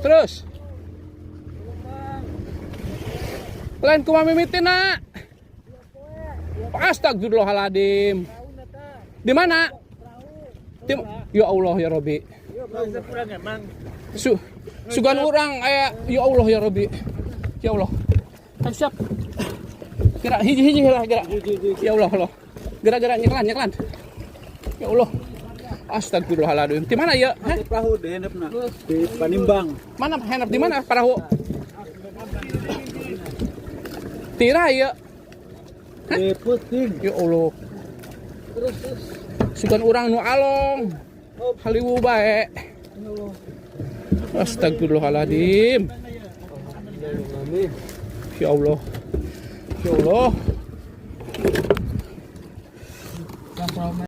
Terus. Lain kumaha mimitin nak. Astagfirullahaladzim. Di mana? Ya Allah ya Robi. Sugan orang aya ya Allah ya Robi. Ya Allah. Siap. Gerak hiji lah gerak. Ya Allah Allah. Gerak nyeklan. Ya Allah. Astagfirullahaladzim. Di mana ya? Di perahu di handapna. Di Panimbang. Mana handap di mana perahu? Tira ya. Di Puting. Ya Allah. Terus. Sugan orang nu along. Haliwu bae. Astagfirullahaladzim. Ya Allah. Ya Allah.